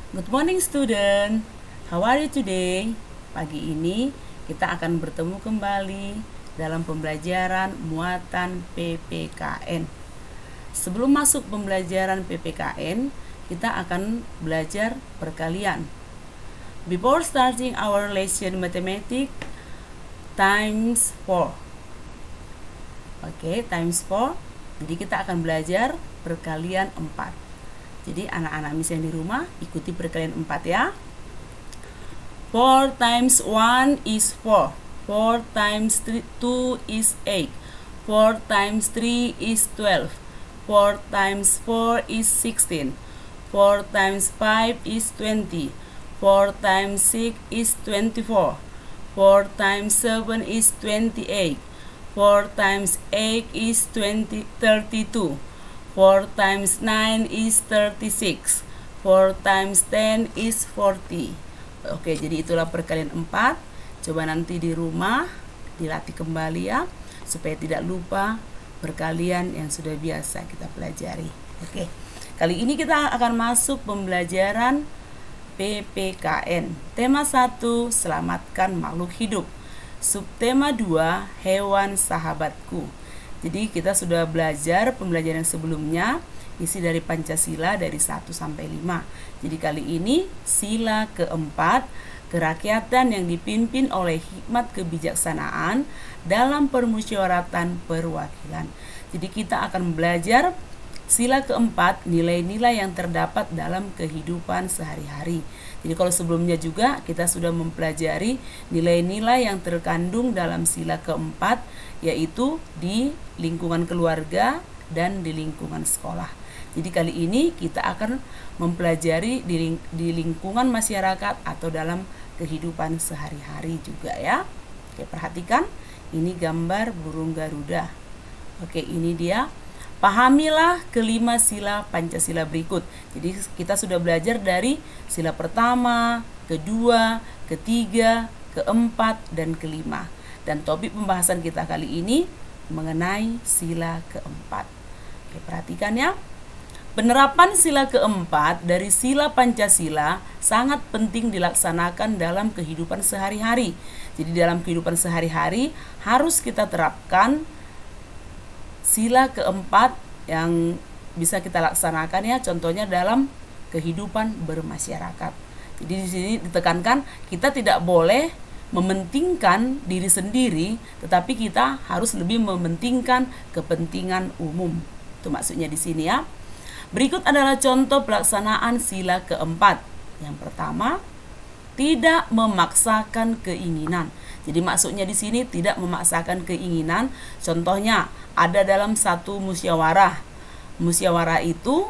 Good morning student. How are you today? Pagi ini kita akan bertemu kembali dalam pembelajaran muatan PPKN. Sebelum masuk pembelajaran PPKN, kita akan belajar perkalian. Before starting our lesson mathematics times 4. Oke, times 4. Jadi kita akan belajar perkalian 4. Jadi anak-anak miss yang di rumah ikuti perkalian 4 ya. 4 times 1 is 4. 4 times 2 is 8. 4 times 3 is 12. 4 times 4 is 16. 4 times 5 is 20. 4 times 6 is 24. 4 times 7 is 28. 4 times 8 is 32. 4 times 9 is 36. 4 times 10 is 40. Oke, jadi itulah perkalian 4. Coba nanti di rumah dilatih kembali ya, supaya tidak lupa perkalian yang sudah biasa kita pelajari. Oke, kali ini kita akan masuk pembelajaran PPKN. Tema 1, selamatkan makhluk hidup. Subtema 2, hewan sahabatku. Jadi kita sudah belajar pembelajaran sebelumnya, isi dari Pancasila dari 1 sampai 5. Jadi kali ini sila keempat, kerakyatan yang dipimpin oleh hikmat kebijaksanaan dalam permusyawaratan perwakilan. Jadi kita akan belajar sila keempat, nilai-nilai yang terdapat dalam kehidupan sehari-hari. Jadi kalau sebelumnya juga kita sudah mempelajari nilai-nilai yang terkandung dalam sila keempat, yaitu di lingkungan keluarga dan di lingkungan sekolah. Jadi kali ini kita akan mempelajari di lingkungan masyarakat atau dalam kehidupan sehari-hari juga ya. Oke, perhatikan ini gambar burung Garuda. Oke, ini dia. Pahamilah kelima sila Pancasila berikut. Jadi kita sudah belajar dari sila pertama, kedua, ketiga, keempat, dan kelima. Dan topik pembahasan kita kali ini mengenai sila keempat. Oke, perhatikan ya. Penerapan sila keempat dari sila Pancasila sangat penting dilaksanakan dalam kehidupan sehari-hari. Jadi dalam kehidupan sehari-hari harus kita terapkan sila keempat yang bisa kita laksanakan ya, contohnya dalam kehidupan bermasyarakat. Jadi di sini ditekankan kita tidak boleh mementingkan diri sendiri, tetapi kita harus lebih mementingkan kepentingan umum. Itu maksudnya di sini ya. Berikut adalah contoh pelaksanaan sila keempat. Yang pertama, tidak memaksakan keinginan. Jadi maksudnya di sini tidak memaksakan keinginan. Contohnya ada dalam satu musyawarah. Musyawarah itu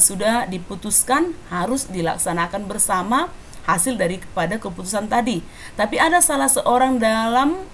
sudah diputuskan harus dilaksanakan bersama hasil daripada keputusan tadi. Tapi ada salah seorang dalam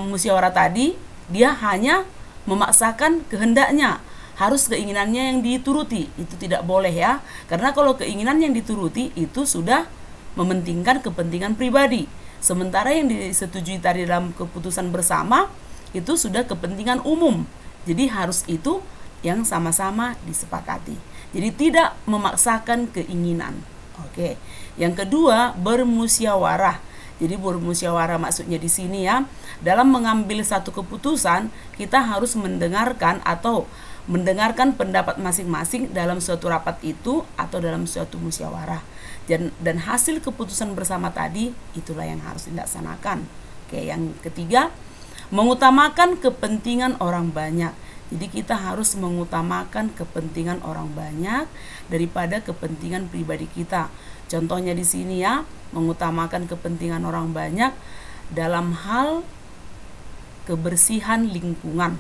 musyawarah tadi, dia hanya memaksakan kehendaknya. Harus keinginannya yang dituruti. Itu tidak boleh ya. Karena kalau keinginan yang dituruti itu sudah mementingkan kepentingan pribadi. Sementara yang disetujui tadi dalam keputusan bersama itu sudah kepentingan umum. Jadi harus itu yang sama-sama disepakati. Jadi tidak memaksakan keinginan. Oke. Yang kedua, bermusyawarah. Jadi bermusyawarah maksudnya di sini ya, dalam mengambil satu keputusan kita harus mendengarkan pendapat masing-masing dalam suatu rapat itu atau dalam suatu musyawarah. Dan hasil keputusan bersama tadi itulah yang harus dilaksanakan. Oke, yang ketiga, mengutamakan kepentingan orang banyak. Jadi kita harus mengutamakan kepentingan orang banyak daripada kepentingan pribadi kita. Contohnya di sini ya, mengutamakan kepentingan orang banyak dalam hal kebersihan lingkungan.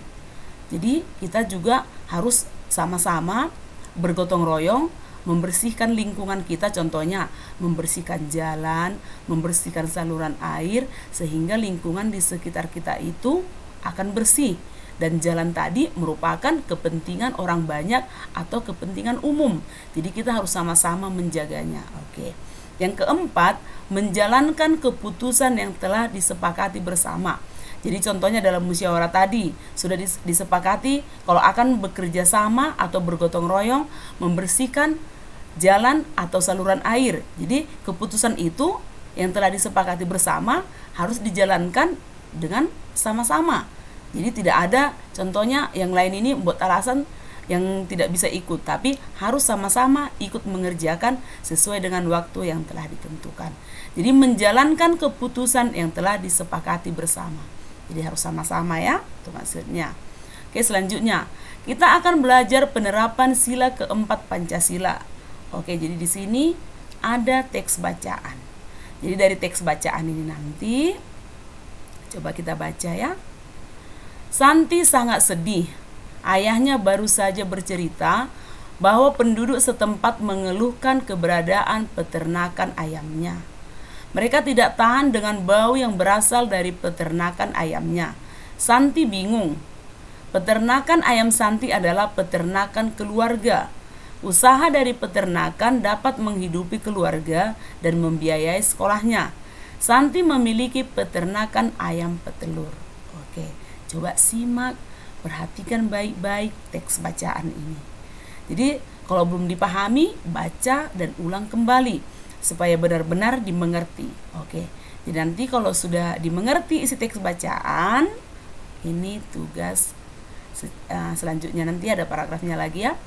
Jadi kita juga harus sama-sama bergotong royong membersihkan lingkungan kita, contohnya membersihkan jalan, membersihkan saluran air, sehingga lingkungan di sekitar kita itu akan bersih. Dan jalan tadi merupakan kepentingan orang banyak atau kepentingan umum. Jadi kita harus sama-sama menjaganya. Oke. Yang keempat, menjalankan keputusan yang telah disepakati bersama. Jadi contohnya dalam musyawarah tadi sudah disepakati kalau akan bekerja sama atau bergotong royong membersihkan jalan atau saluran air. Jadi keputusan itu yang telah disepakati bersama harus dijalankan dengan sama-sama. Jadi tidak ada contohnya yang lain ini buat alasan yang tidak bisa ikut, tapi harus sama-sama ikut mengerjakan sesuai dengan waktu yang telah ditentukan. Jadi menjalankan keputusan yang telah disepakati bersama. Jadi harus sama-sama ya, itu maksudnya. Oke, selanjutnya kita akan belajar penerapan sila keempat Pancasila. Oke, jadi di sini ada teks bacaan. Jadi dari teks bacaan ini nanti coba kita baca ya. Santi sangat sedih. Ayahnya baru saja bercerita bahwa penduduk setempat mengeluhkan keberadaan peternakan ayamnya. Mereka tidak tahan dengan bau yang berasal dari peternakan ayamnya. Santi bingung. Peternakan ayam Santi adalah peternakan keluarga. Usaha dari peternakan dapat menghidupi keluarga dan membiayai sekolahnya. Santi memiliki peternakan ayam petelur. Oke, coba simak, perhatikan baik-baik teks bacaan ini. Jadi kalau belum dipahami, baca dan ulang kembali supaya benar-benar dimengerti. Oke, jadi nanti kalau sudah dimengerti isi teks bacaan, ini tugas selanjutnya, nanti ada paragrafnya lagi ya.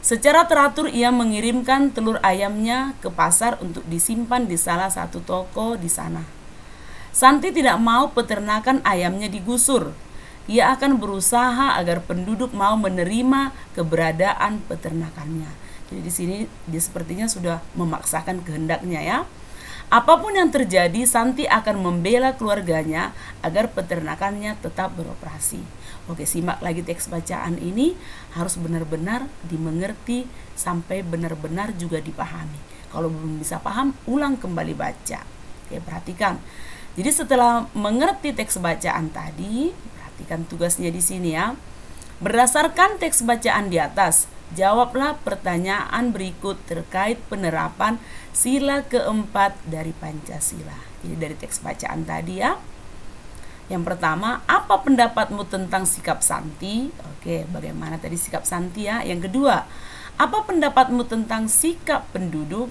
Secara teratur ia mengirimkan telur ayamnya ke pasar untuk disimpan di salah satu toko di sana. Santi tidak mau peternakan ayamnya digusur. Ia akan berusaha agar penduduk mau menerima keberadaan peternakannya. Jadi di sini dia sepertinya sudah memaksakan kehendaknya ya. Apapun yang terjadi, Santi akan membela keluarganya agar peternakannya tetap beroperasi. Oke, simak lagi teks bacaan ini, harus benar-benar dimengerti sampai benar-benar juga dipahami. Kalau belum bisa paham, ulang kembali baca. Oke, perhatikan. Jadi setelah mengerti teks bacaan tadi, perhatikan tugasnya di sini ya. Berdasarkan teks bacaan di atas, jawablah pertanyaan berikut terkait penerapan sila keempat dari Pancasila. Jadi dari teks bacaan tadi ya. Yang pertama, apa pendapatmu tentang sikap Santi? Oke, bagaimana tadi sikap Santi ya? Yang kedua, apa pendapatmu tentang sikap penduduk?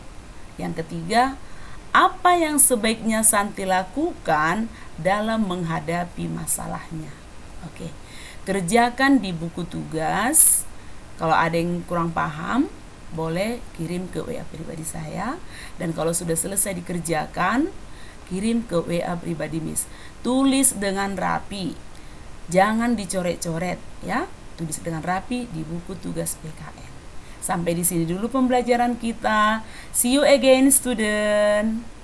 Yang ketiga, apa yang sebaiknya Santi lakukan dalam menghadapi masalahnya? Oke, kerjakan di buku tugas. Kalau ada yang kurang paham, boleh kirim ke WA pribadi saya. Dan kalau sudah selesai dikerjakan, kirim ke WA pribadi Miss. Tulis dengan rapi, jangan dicoret-coret ya. Tulis dengan rapi di buku tugas PKN. Sampai di sini dulu pembelajaran kita. See you again student.